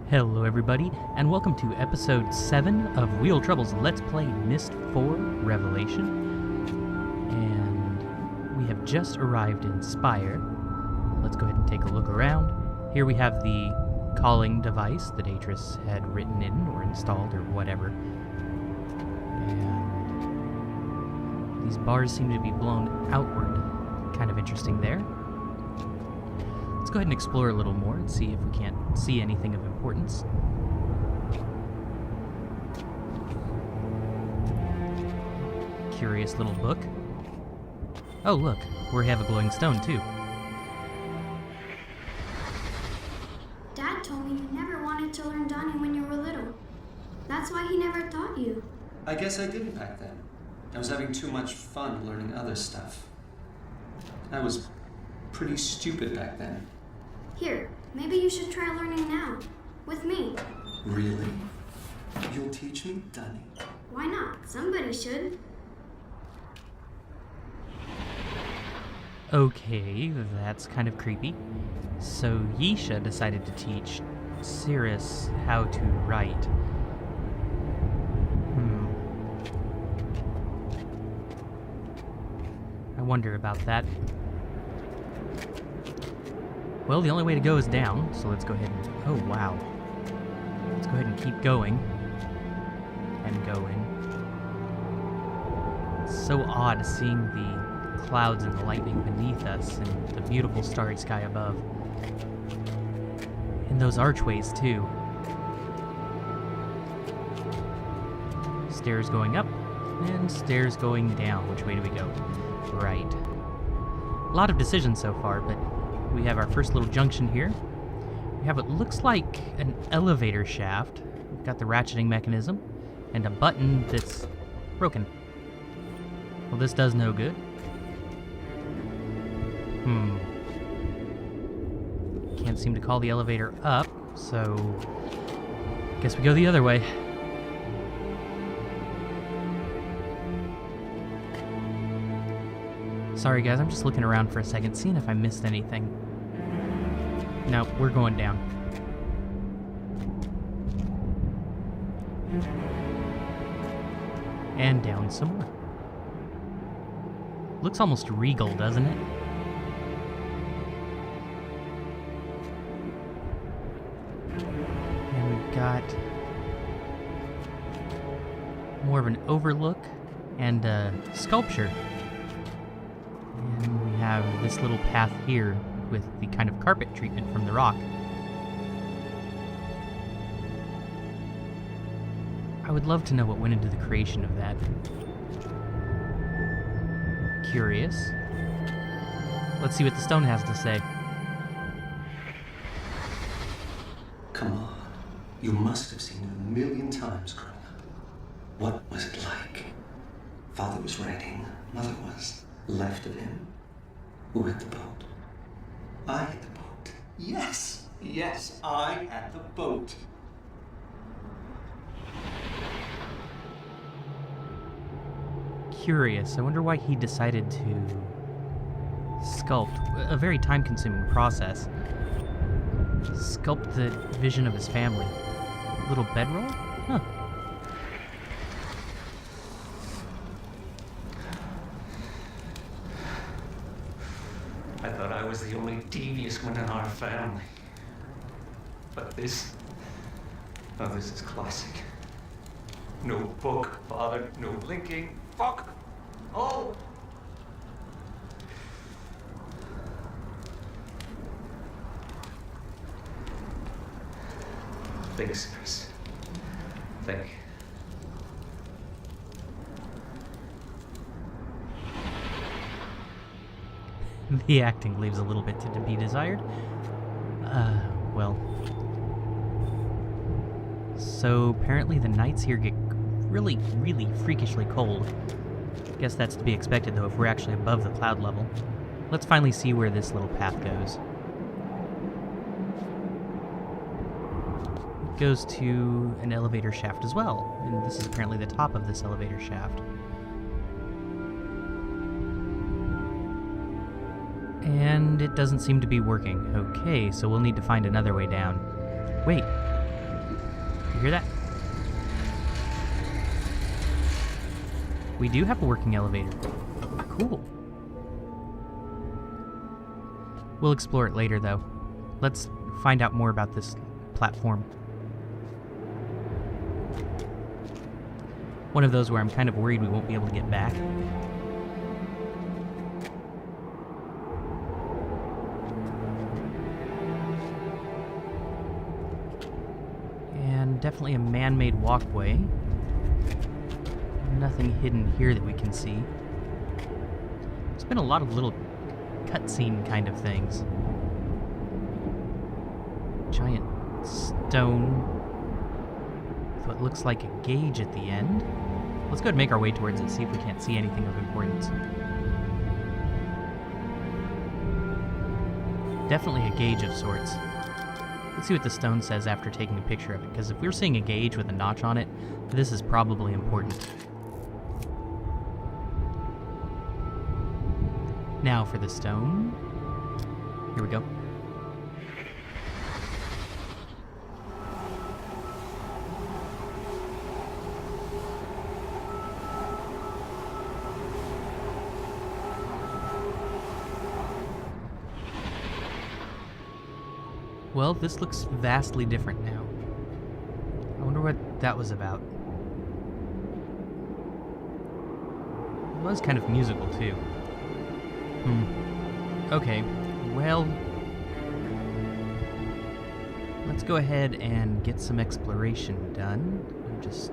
Hello everybody, and welcome to episode 7 of Wheel Trouble's Let's Play Myst 4 Revelation. And we have just arrived in Spire. Let's go ahead and take a look around. Here we have the calling device that Atris had written in or installed or whatever. And these bars seem to be blown outward. Kind of interesting there. Let's go ahead and explore a little more and see if we can't see anything of importance. Curious little book. Oh look, we have a glowing stone too. Dad told me you never wanted to learn Donnie when you were little. That's why he never taught you. I guess I didn't back then. I was having too much fun learning other stuff. I was pretty stupid back then. Here, maybe you should try learning now. With me. Really? You'll teach me, Donnie? Why not? Somebody should. Okay, that's kind of creepy. So Yisha decided to teach Cirrus how to write. I wonder about that. Well, the only way to go is down, so let's go ahead and... Oh, wow. Let's go ahead and keep going. And going. It's so odd seeing the clouds and the lightning beneath us and the beautiful starry sky above. And those archways, too. Stairs going up, and stairs going down. Which way do we go? Right. A lot of decisions so far, but we have our first little junction here. We have what looks like an elevator shaft. We've got the ratcheting mechanism, and a button that's broken. Well, this does no good. Can't seem to call the elevator up, so guess we go the other way. Sorry guys, I'm just looking around for a second, seeing if I missed anything. No, we're going down. And down some more. Looks almost regal, doesn't it? And we've got more of an overlook and a sculpture. And we have this little path here with the kind of carpet treatment from the rock. I would love to know what went into the creation of that. Curious. Let's see what the stone has to say. Come on. You must have seen it a million times growing up. What was it like? Father was writing. Mother was. Left of him. Who had the boat? I had the boat. Yes, I had the boat. Curious. I wonder why he decided to sculpt, a very time-consuming process. Sculpt the vision of his family. Little bedroll? Huh. I thought I was the only devious one in our family. But this is classic. No book, father, no blinking. Fuck! Oh! Thanks, Chris. Thank you. The acting leaves a little bit to be desired. Well. So apparently the nights here get really, really freakishly cold. Guess that's to be expected though if we're actually above the cloud level. Let's finally see where this little path goes. It goes to an elevator shaft as well, and this is apparently the top of this elevator shaft. And it doesn't seem to be working. Okay, so we'll need to find another way down. Wait, hear that? We do have a working elevator. Cool. We'll explore it later, though. Let's find out more about this platform. One of those where I'm kind of worried we won't be able to get back. And definitely a man-made walkway. Nothing hidden here that we can see. There's been a lot of little cutscene kind of things. Giant stone with what looks like a gauge at the end. Let's go ahead and make our way towards it, see if we can't see anything of importance. Definitely a gauge of sorts. Let's see what the stone says after taking a picture of it, because if we're seeing a gauge with a notch on it, this is probably important. Now for the stone. Here we go. Well, this looks vastly different now. I wonder what that was about. It was kind of musical, too. Okay, well, let's go ahead and get some exploration done. I'm just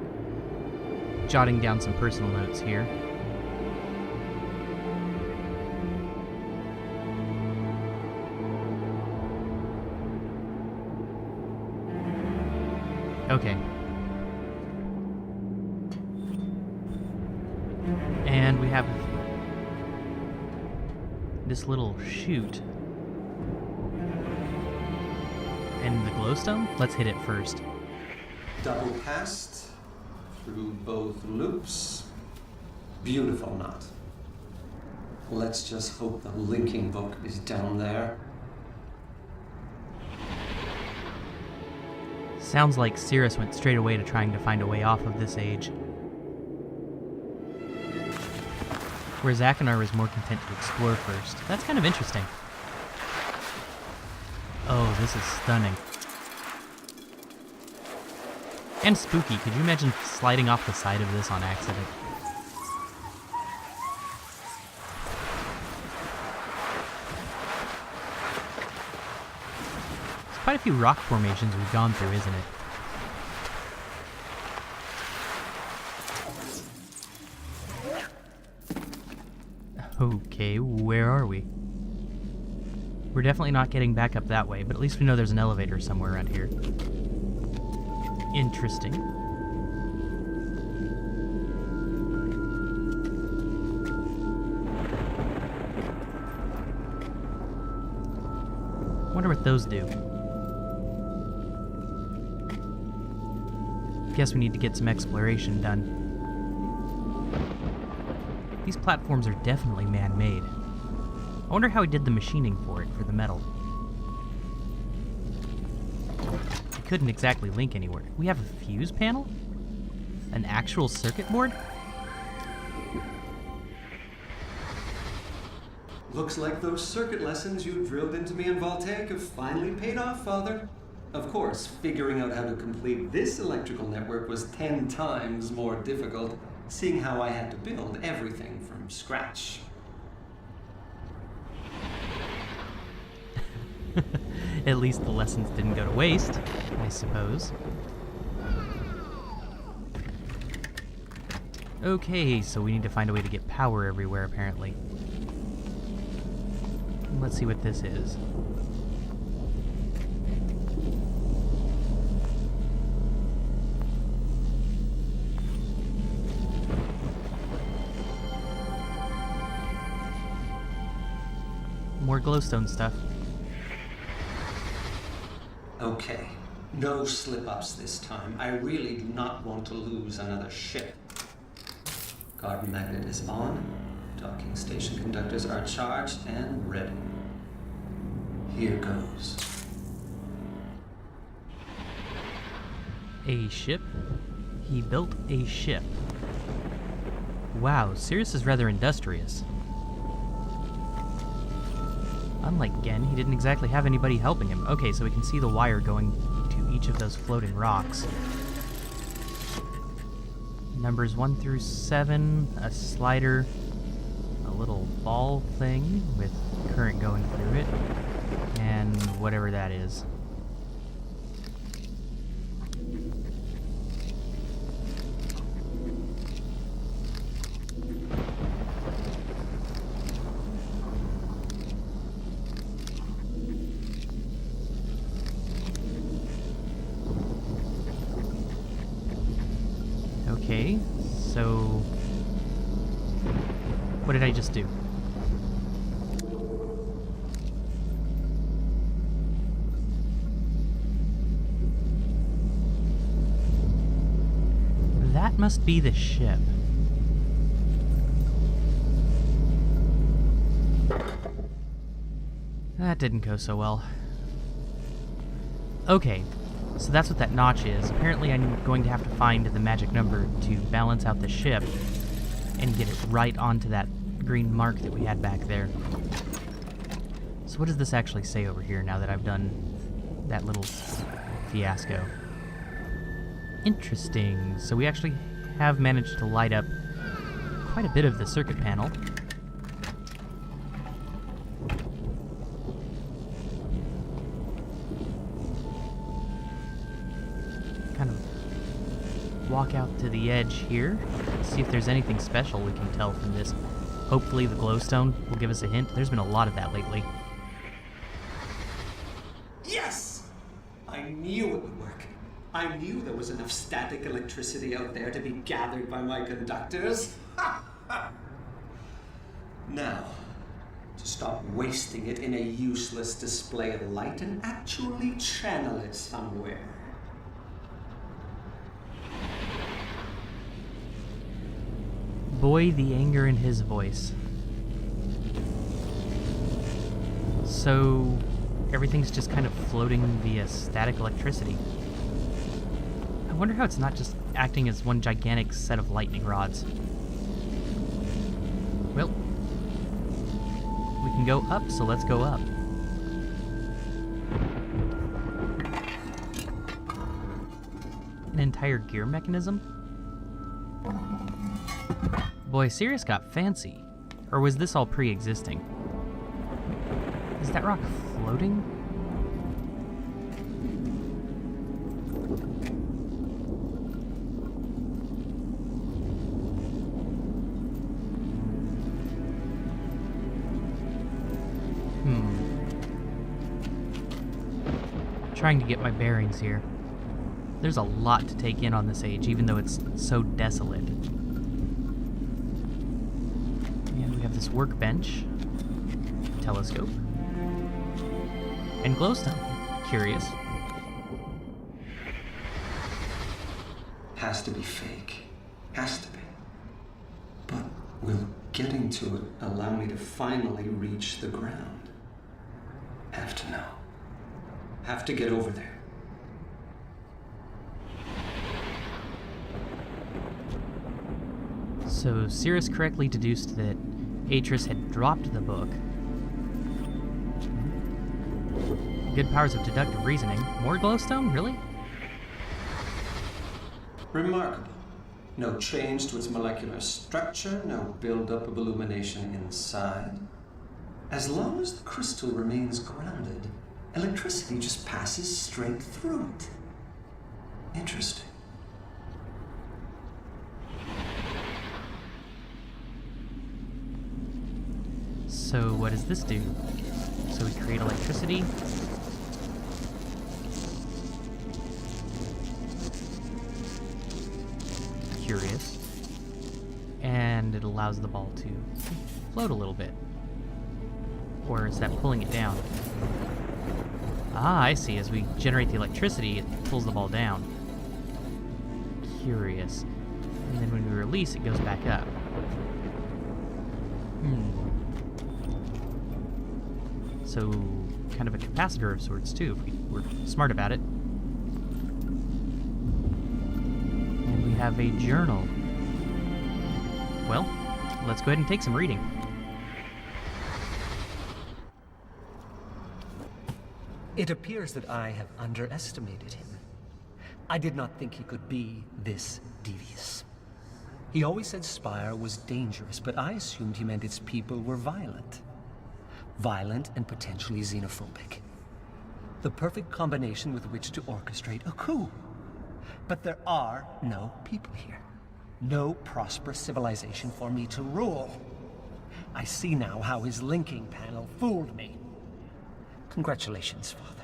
jotting down some personal notes here. Okay. And we have this little chute. And the glowstone? Let's hit it first. Double passed through both loops. Beautiful knot. Let's just hope the linking book is down there. Sounds like Cirrus went straight away to trying to find a way off of this age. Whereas Akinar was more content to explore first. That's kind of interesting. Oh, this is stunning. And spooky. Could you imagine sliding off the side of this on accident? There's quite a few rock formations we've gone through, isn't it? Okay, where are we? We're definitely not getting back up that way, but at least we know there's an elevator somewhere around here. Interesting. Wonder what those do. Guess we need to get some exploration done. These platforms are definitely man-made. I wonder how he did the machining for it, for the metal. He couldn't exactly link anywhere. We have a fuse panel? An actual circuit board? Looks like those circuit lessons you drilled into me in Voltaic have finally paid off, Father. Of course, figuring out how to complete this electrical network was 10 times more difficult, seeing how I had to build everything from scratch. At least the lessons didn't go to waste, I suppose. Okay, so we need to find a way to get power everywhere, apparently. Let's see what this is. More glowstone stuff. Okay, no slip-ups this time. I really do not want to lose another ship. Guard magnet is on. Docking station conductors are charged and ready. Here goes. A ship? He built a ship. Wow, Sirius is rather industrious. Unlike Gen, he didn't exactly have anybody helping him. Okay, so we can see the wire going to each of those floating rocks. Numbers 1 through 7, a slider, a little ball thing with current going through it, and whatever that is. Okay, so what did I just do? That must be the ship. That didn't go so well. Okay, so that's what that notch is. Apparently I'm going to have to find the magic number to balance out the ship and get it right onto that green mark that we had back there. So what does this actually say over here now that I've done that little fiasco? Interesting. So we actually have managed to light up quite a bit of the circuit panel. Kind of walk out to the edge here, see if there's anything special we can tell from this. Hopefully the glowstone will give us a hint. There's been a lot of that lately. Yes! I knew it would work. I knew there was enough static electricity out there to be gathered by my conductors. Now, to stop wasting it in a useless display of light and actually channel it somewhere. Boy, the anger in his voice. So, everything's just kind of floating via static electricity. I wonder how it's not just acting as one gigantic set of lightning rods. Well, we can go up, so let's go up. An entire gear mechanism? Boy, Sirius got fancy. Or was this all pre-existing? Is that rock floating? Trying to get my bearings here. There's a lot to take in on this age, even though it's so desolate. And we have this workbench, telescope, and glowstone. Curious. Has to be fake. Has to be. But will getting to it allow me to finally reach the ground? Have to know. Have to get over there. So Sirius correctly deduced that Atris had dropped the book. Good powers of deductive reasoning. More glowstone? Really? Remarkable. No change to its molecular structure, no buildup of illumination inside. As long as the crystal remains grounded, electricity just passes straight through it. Interesting. So what does this do? So we create electricity. Curious. And it allows the ball to float a little bit. Or is that pulling it down? Ah, I see. As we generate the electricity, it pulls the ball down. Curious. And then when we release, it goes back up. So, kind of a capacitor of sorts, too, if we were smart about it. have a journal. Well, let's go ahead and take some reading. It appears that I have underestimated him. I did not think he could be this devious. He always said Spire was dangerous, but I assumed he meant its people were violent. Violent and potentially xenophobic. The perfect combination with which to orchestrate a coup. But there are no people here. No prosperous civilization for me to rule. I see now how his linking panel fooled me. Congratulations, Father.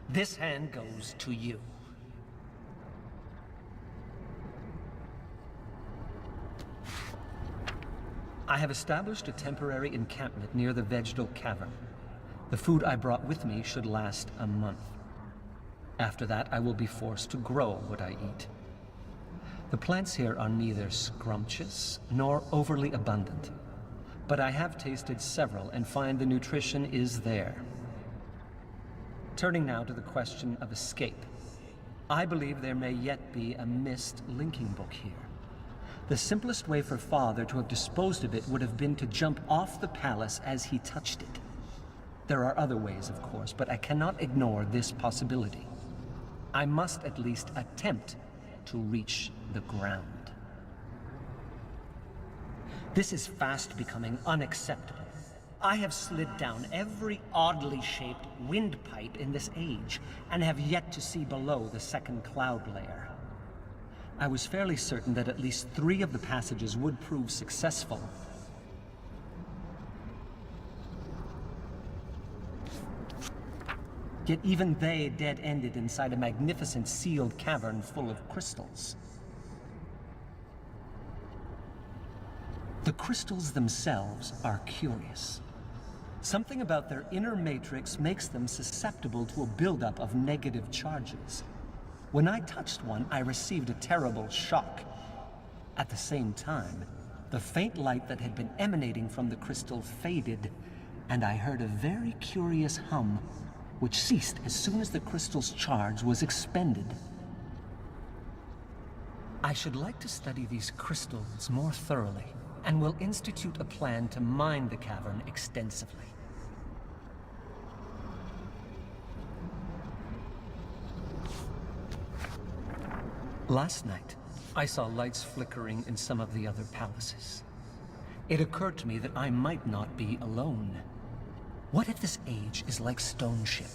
This hand goes to you. I have established a temporary encampment near the vegetal cavern. The food I brought with me should last a month. After that, I will be forced to grow what I eat. The plants here are neither scrumptious nor overly abundant, but I have tasted several and find the nutrition is there. Turning now to the question of escape. I believe there may yet be a Myst linking book here. The simplest way for Father to have disposed of it would have been to jump off the palace as he touched it. There are other ways, of course, but I cannot ignore this possibility. I must at least attempt to reach the ground. This is fast becoming unacceptable. I have slid down every oddly shaped windpipe in this age, and have yet to see below the second cloud layer. I was fairly certain that at least 3 of the passages would prove successful. Yet even they dead-ended inside a magnificent sealed cavern full of crystals. The crystals themselves are curious. Something about their inner matrix makes them susceptible to a buildup of negative charges. When I touched one, I received a terrible shock. At the same time, the faint light that had been emanating from the crystal faded, and I heard a very curious hum, which ceased as soon as the crystal's charge was expended. I should like to study these crystals more thoroughly, and will institute a plan to mine the cavern extensively. Last night, I saw lights flickering in some of the other palaces. It occurred to me that I might not be alone. What if this age is like Stone Ship?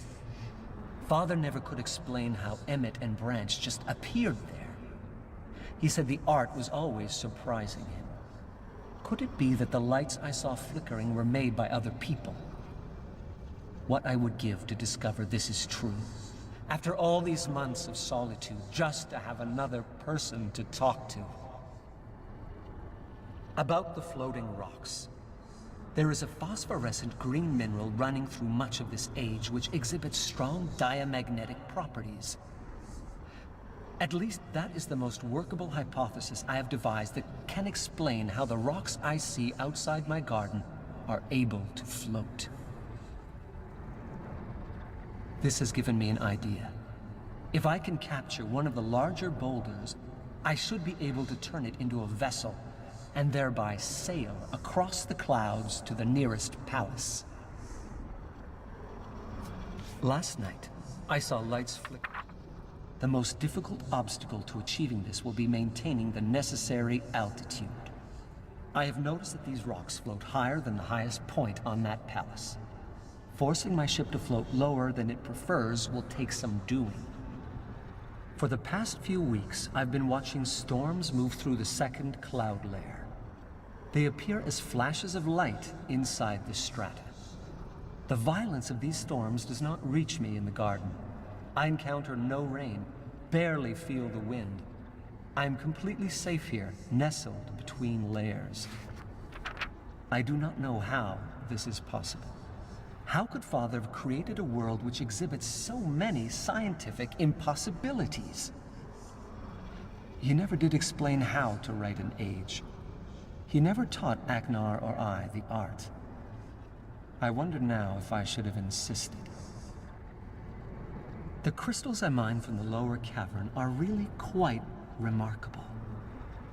Father never could explain how Emmett and Branch just appeared there. He said the art was always surprising him. Could it be that the lights I saw flickering were made by other people? What I would give to discover this is true. After all these months of solitude, just to have another person to talk to. About the floating rocks. There is a phosphorescent green mineral running through much of this age which exhibits strong diamagnetic properties. At least that is the most workable hypothesis I have devised that can explain how the rocks I see outside my garden are able to float. This has given me an idea. If I can capture one of the larger boulders, I should be able to turn it into a vessel and thereby sail across the clouds to the nearest palace. Last night, I saw lights flicker. The most difficult obstacle to achieving this will be maintaining the necessary altitude. I have noticed that these rocks float higher than the highest point on that palace. Forcing my ship to float lower than it prefers will take some doing. For the past few weeks, I've been watching storms move through the second cloud layer. They appear as flashes of light inside the strata. The violence of these storms does not reach me in the garden. I encounter no rain, barely feel the wind. I am completely safe here, nestled between layers. I do not know how this is possible. How could Father have created a world which exhibits so many scientific impossibilities? He never did explain how to write an age. He never taught Agnar or I the art. I wonder now if I should have insisted. The crystals I mined from the lower cavern are really quite remarkable.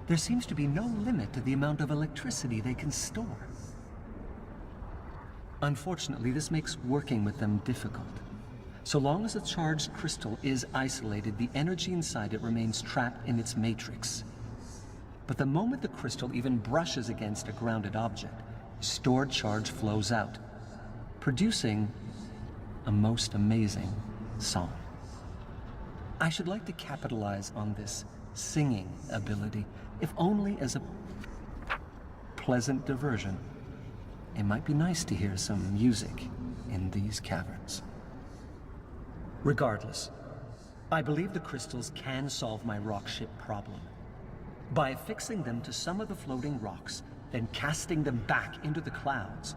there seems to be no limit to the amount of electricity they can store. Unfortunately, this makes working with them difficult. So long as a charged crystal is isolated, the energy inside it remains trapped in its matrix. But the moment the crystal even brushes against a grounded object, stored charge flows out, producing a most amazing song. I should like to capitalize on this singing ability, if only as a pleasant diversion. It might be nice to hear some music in these caverns. Regardless, I believe the crystals can solve my rock ship problem. By affixing them to some of the floating rocks, then casting them back into the clouds,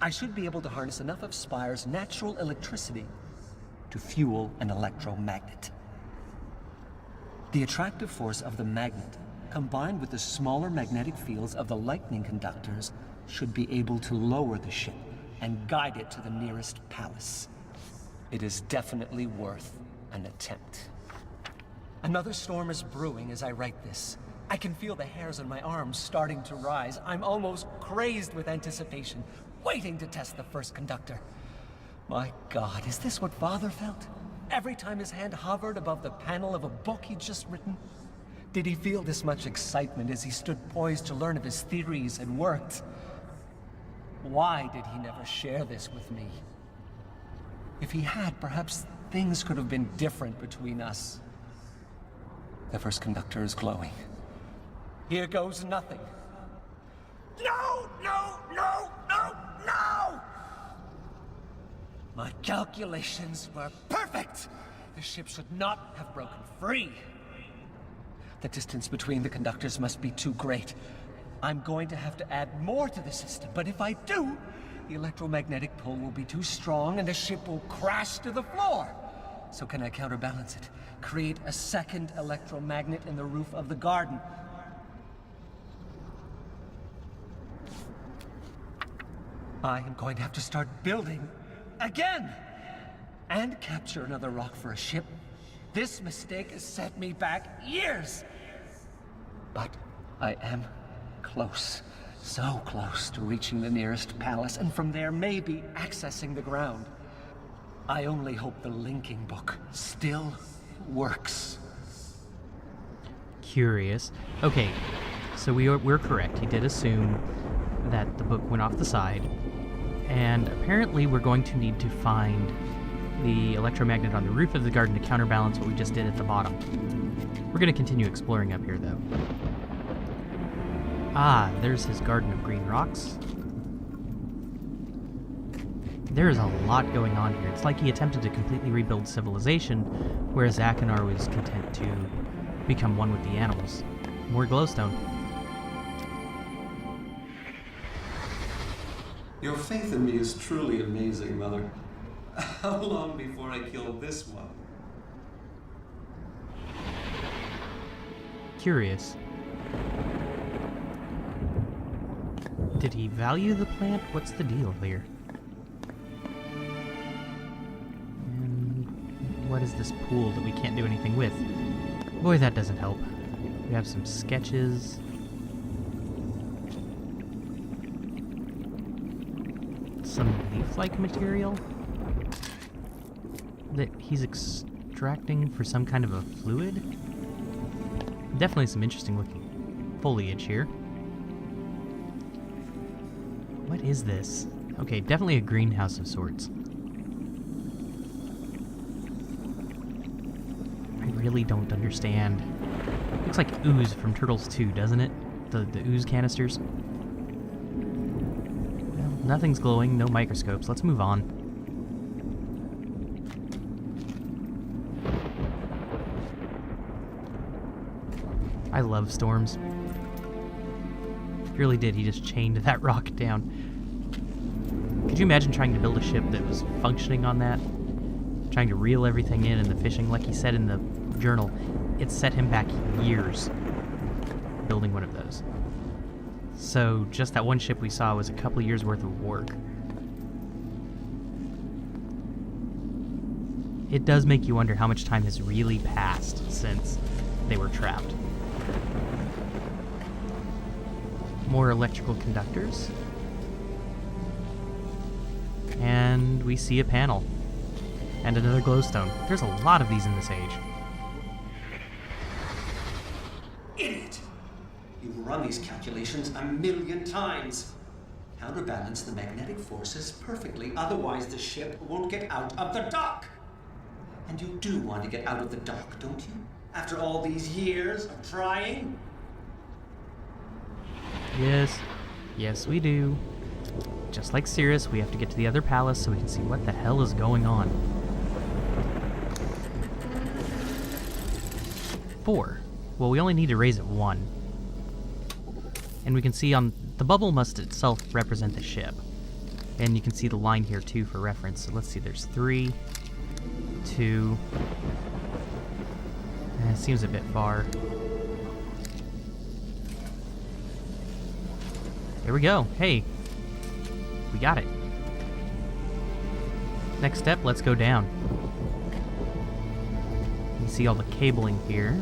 I should be able to harness enough of Spire's natural electricity to fuel an electromagnet. The attractive force of the magnet, combined with the smaller magnetic fields of the lightning conductors, should be able to lower the ship and guide it to the nearest palace. It is definitely worth an attempt. Another storm is brewing as I write this. I can feel the hairs on my arms starting to rise. I'm almost crazed with anticipation, waiting to test the first conductor. My God, is this what Father felt? Every time his hand hovered above the panel of a book he'd just written? Did he feel this much excitement as he stood poised to learn if his theories had worked? Why did he never share this with me? If he had, perhaps things could have been different between us. The first conductor is glowing. Here goes nothing. No, no, no, no, no! My calculations were perfect! The ship should not have broken free. The distance between the conductors must be too great. I'm going to have to add more to the system, but if I do, the electromagnetic pull will be too strong and the ship will crash to the floor. So can I counterbalance it? Create a second electromagnet in the roof of the garden. I am going to have to start building again! And capture another rock for a ship. This mistake has set me back years! But I am close, so close to reaching the nearest palace, and from there maybe accessing the ground. I only hope the linking book still works. Curious. Okay, so we're correct. He did assume that the book went off the side, and apparently we're going to need to find the electromagnet on the roof of the garden to counterbalance what we just did at the bottom. We're going to continue exploring up here, though. Ah, there's his garden of green rocks. There is a lot going on here. It's like he attempted to completely rebuild civilization, whereas Akinar was content to become one with the animals. More glowstone. Your faith in me is truly amazing, Mother. How long before I kill this one? Curious. Did he value the plant? What's the deal here? And what is this pool that we can't do anything with? Boy, that doesn't help. We have some sketches. Some leaf-like material that he's extracting for some kind of a fluid. Definitely some interesting looking foliage here. What is this? Okay, definitely a greenhouse of sorts. I really don't understand. Looks like ooze from Turtles 2, doesn't it? The ooze canisters. Well, nothing's glowing, no microscopes. Let's move on. I love storms. He really did. He just chained that rock down. Could you imagine trying to build a ship that was functioning on that? Trying to reel everything in and the fishing, like he said in the journal, it set him back years building one of those. So just that one ship we saw was a couple years worth of work. It does make you wonder how much time has really passed since they were trapped. More electrical conductors. And we see a panel. And another glowstone. There's a lot of these in this age. Idiot! You've run these calculations 1,000,000 times. Counterbalance the magnetic forces perfectly, otherwise the ship won't get out of the dock. And you do want to get out of the dock, don't you? After all these years of trying? Yes. Yes, we do. Just like Sirius, we have to get to the other palace so we can see what the hell is going on. 4. Well, we only need to raise it 1. And we can see on the bubble must itself represent the ship. And you can see the line here too for reference. So let's see, there's 3, 2. It seems a bit far. There we go. Hey, we got it. Next step, let's go down. You can see all the cabling here.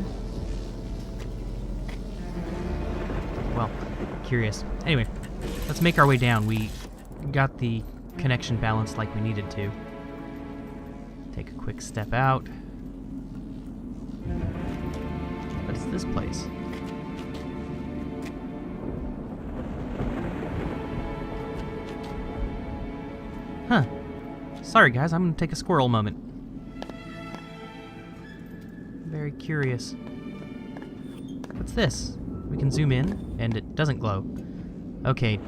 Well, curious. Anyway, let's make our way down. We got the connection balanced like we needed to. Take a quick step out. What is this place? Huh. Sorry guys, I'm gonna take a squirrel moment. Very curious. What's this? We can zoom in, and it doesn't glow. Okay,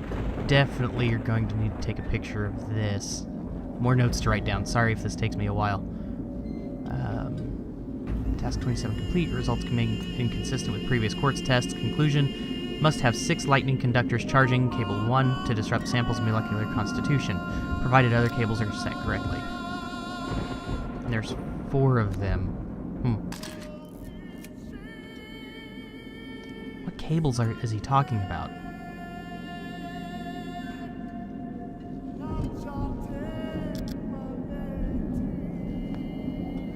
definitely you're going to need to take a picture of this. More notes to write down. Sorry if this takes me a while. Task 27 complete. Results remain inconsistent with previous quartz tests. Conclusion: must have 6 lightning conductors charging cable 1 to disrupt sample's molecular constitution, provided other cables are set correctly. And there's 4 of them. What cables is he talking about?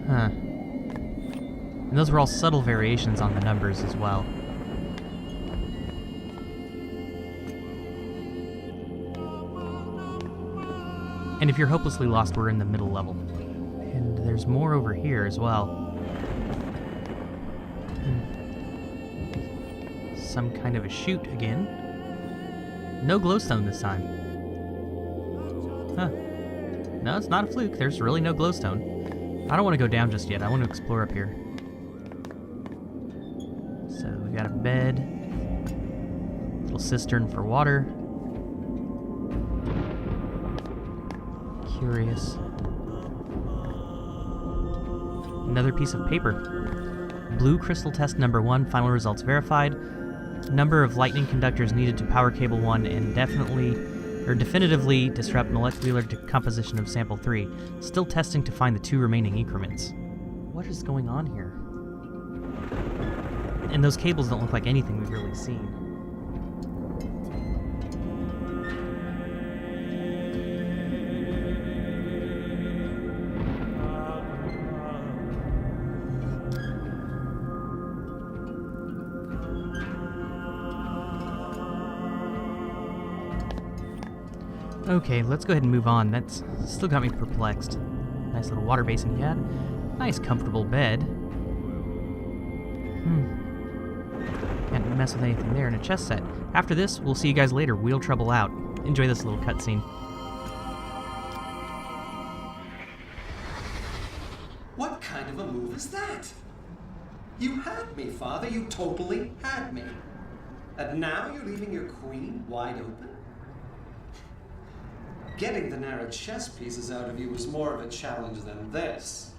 Huh. And those were all subtle variations on the numbers as well. And if you're hopelessly lost, we're in the middle level. And there's more over here as well. Some kind of a chute again. No glowstone this time. Huh. No, it's not a fluke. There's really no glowstone. I don't want to go down just yet. I want to explore up here. So we got a bed. Little cistern for water. Curious. Another piece of paper. Blue crystal test number 1, final results verified. Number of lightning conductors needed to power cable 1 and definitively disrupt molecular decomposition of sample 3. Still testing to find the 2 remaining increments. What is going on here? And those cables don't look like anything we've really seen. Okay, let's go ahead and move on. That's still got me perplexed. Nice little water basin he had. Nice comfortable bed. Can't mess with anything there. And a chest set. After this, we'll see you guys later. Wheel trouble out. Enjoy this little cutscene. What kind of a move is that? You had me, Father. You totally had me. And now you're leaving your queen wide open? Getting the narrow chess pieces out of you was more of a challenge than this.